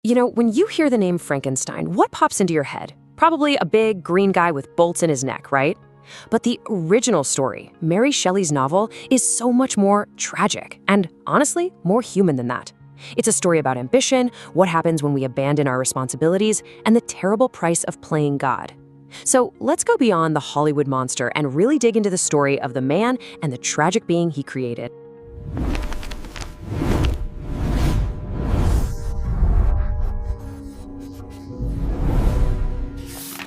When you hear the name Frankenstein, what pops into your head? Probably a big green guy with bolts in his neck, right? But the original story, Mary Shelley's novel, is so much more tragic and, honestly, more human than that. It's a story about ambition, what happens when we abandon our responsibilities, and the terrible price of playing God. So let's go beyond the Hollywood monster and really dig into the story of the man and the tragic being he created.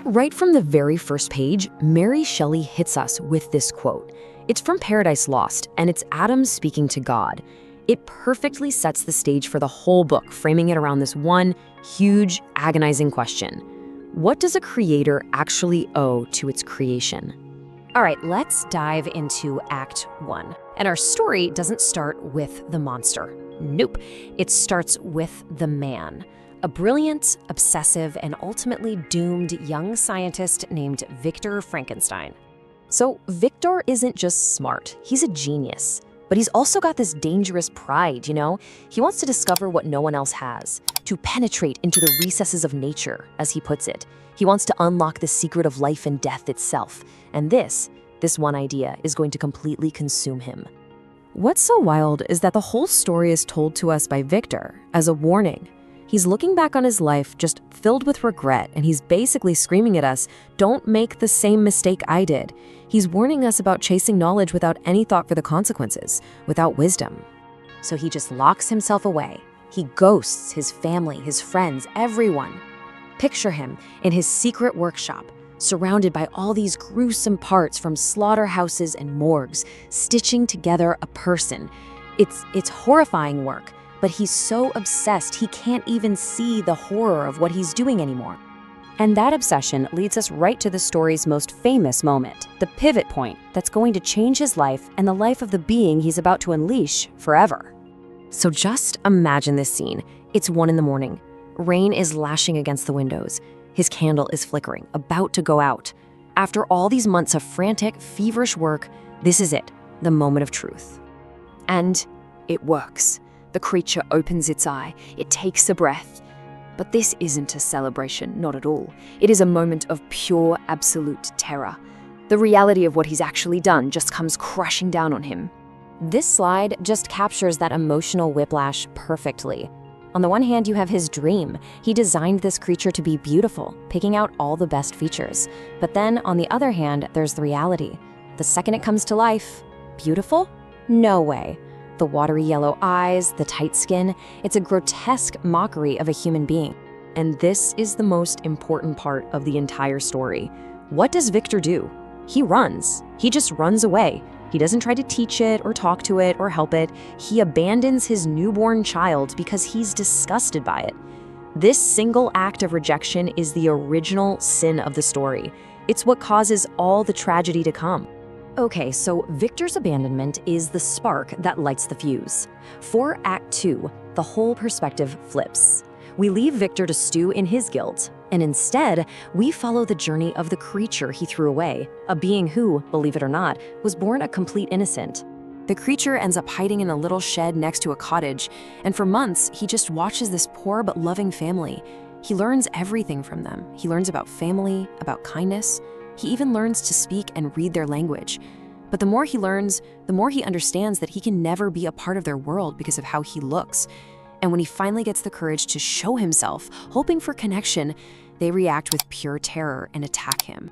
Right from the very first page, Mary Shelley hits us with this quote. It's from Paradise Lost, and it's Adam speaking to God. It perfectly sets the stage for the whole book, framing it around this one huge, agonizing question. What does a creator actually owe to its creation? All right, let's dive into Act 1. And our story doesn't start with the monster. Nope. It starts with the man. A brilliant, obsessive, and ultimately doomed young scientist named Victor Frankenstein. So Victor isn't just smart, he's a genius. But he's also got this dangerous pride, He wants to discover what no one else has, to penetrate into the recesses of nature, as he puts it. He wants to unlock the secret of life and death itself. And this one idea is going to completely consume him. What's so wild is that the whole story is told to us by Victor as a warning. He's looking back on his life just filled with regret, and he's basically screaming at us, don't make the same mistake I did. He's warning us about chasing knowledge without any thought for the consequences, without wisdom. So he just locks himself away. He ghosts his family, his friends, everyone. Picture him in his secret workshop, surrounded by all these gruesome parts from slaughterhouses and morgues, stitching together a person. It's horrifying work. But he's so obsessed he can't even see the horror of what he's doing anymore. And that obsession leads us right to the story's most famous moment, the pivot point that's going to change his life and the life of the being he's about to unleash forever. So just imagine this scene. It's 1 a.m. Rain is lashing against the windows. His candle is flickering, about to go out. After all these months of frantic, feverish work, this is it, the moment of truth. And it works. The creature opens its eye. It takes a breath. But this isn't a celebration, not at all. It is a moment of pure, absolute terror. The reality of what he's actually done just comes crashing down on him. This slide just captures that emotional whiplash perfectly. On the one hand, you have his dream. He designed this creature to be beautiful, picking out all the best features. But then, on the other hand, there's the reality. The second it comes to life, beautiful? No way. The watery yellow eyes, the tight skin, it's a grotesque mockery of a human being. And this is the most important part of the entire story. What does Victor do? He runs. He just runs away. He doesn't try to teach it or talk to it or help it. He abandons his newborn child because he's disgusted by it. This single act of rejection is the original sin of the story. It's what causes all the tragedy to come. Okay, so Victor's abandonment is the spark that lights the fuse. For Act 2, the whole perspective flips. We leave Victor to stew in his guilt, and instead, we follow the journey of the creature he threw away, a being who, believe it or not, was born a complete innocent. The creature ends up hiding in a little shed next to a cottage, and for months, he just watches this poor but loving family. He learns everything from them. He learns about family, about kindness. He even learns to speak and read their language. But the more he learns, the more he understands that he can never be a part of their world because of how he looks. And when he finally gets the courage to show himself, hoping for connection, they react with pure terror and attack him.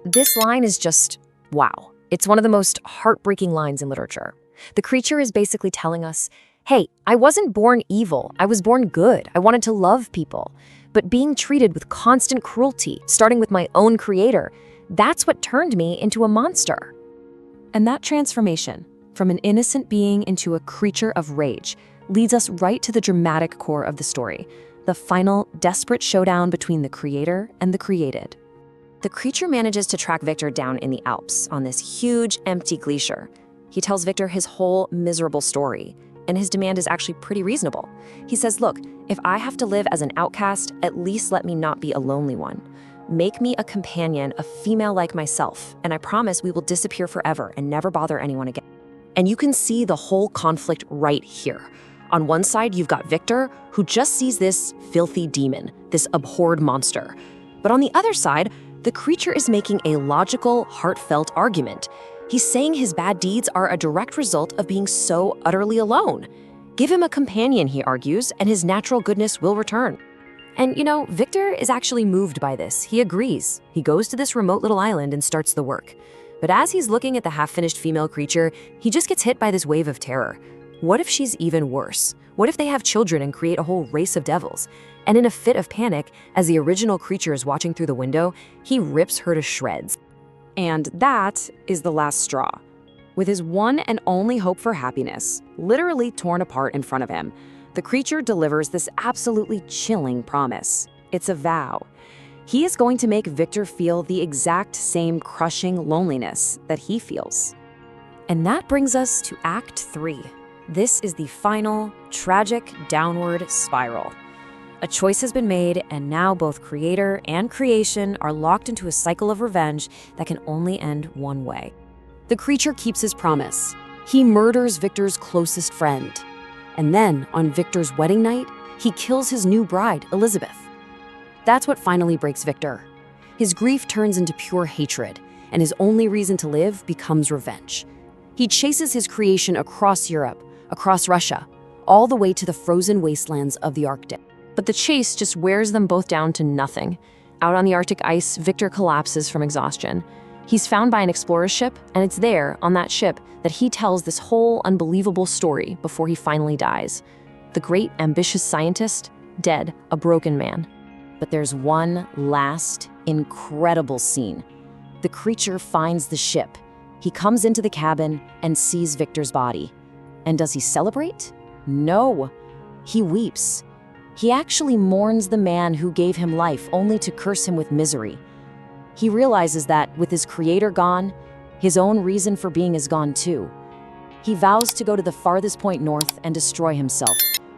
This line is just, wow. It's one of the most heartbreaking lines in literature. The creature is basically telling us, hey, I wasn't born evil. I was born good. I wanted to love people. But being treated with constant cruelty, starting with my own creator, that's what turned me into a monster. And that transformation, from an innocent being into a creature of rage, leads us right to the dramatic core of the story, the final, desperate showdown between the creator and the created. The creature manages to track Victor down in the Alps on this huge, empty glacier. He tells Victor his whole miserable story, and his demand is actually pretty reasonable. He says, look, if I have to live as an outcast, at least let me not be a lonely one. Make me a companion, a female like myself, and I promise we will disappear forever and never bother anyone again. And you can see the whole conflict right here. On one side, you've got Victor, who just sees this filthy demon, this abhorred monster. But on the other side, the creature is making a logical, heartfelt argument. He's saying his bad deeds are a direct result of being so utterly alone. Give him a companion, he argues, and his natural goodness will return. And Victor is actually moved by this. He agrees. He goes to this remote little island and starts the work. But as he's looking at the half-finished female creature, he just gets hit by this wave of terror. What if she's even worse? What if they have children and create a whole race of devils? And in a fit of panic, as the original creature is watching through the window, he rips her to shreds. And that is the last straw. With his one and only hope for happiness literally torn apart in front of him, the creature delivers this absolutely chilling promise. It's a vow. He is going to make Victor feel the exact same crushing loneliness that he feels. And that brings us to Act 3. This is the final, tragic downward spiral. A choice has been made, and now both creator and creation are locked into a cycle of revenge that can only end one way. The creature keeps his promise. He murders Victor's closest friend. And then, on Victor's wedding night, he kills his new bride, Elizabeth. That's what finally breaks Victor. His grief turns into pure hatred, and his only reason to live becomes revenge. He chases his creation across Europe, across Russia, all the way to the frozen wastelands of the Arctic. But the chase just wears them both down to nothing. Out on the Arctic ice, Victor collapses from exhaustion. He's found by an explorer ship, and it's there, on that ship, that he tells this whole unbelievable story before he finally dies. The great, ambitious scientist, dead, a broken man. But there's one last, incredible scene. The creature finds the ship. He comes into the cabin and sees Victor's body. And does he celebrate? No. He weeps. He actually mourns the man who gave him life only to curse him with misery. He realizes that, with his creator gone, his own reason for being is gone too. He vows to go to the farthest point north and destroy himself,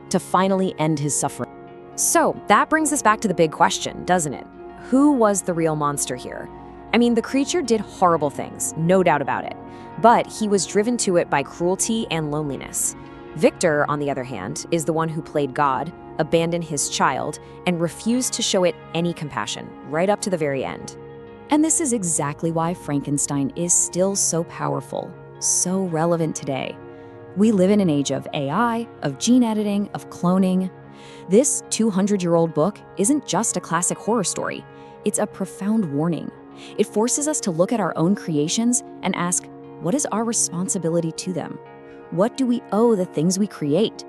to finally end his suffering. So, that brings us back to the big question, doesn't it? Who was the real monster here? I mean, the creature did horrible things, no doubt about it. But he was driven to it by cruelty and loneliness. Victor, on the other hand, is the one who played God, abandoned his child, and refused to show it any compassion, right up to the very end. And this is exactly why Frankenstein is still so powerful, so relevant today. We live in an age of AI, of gene editing, of cloning. This 200-year-old book isn't just a classic horror story. It's a profound warning. It forces us to look at our own creations and ask, what is our responsibility to them? What do we owe the things we create?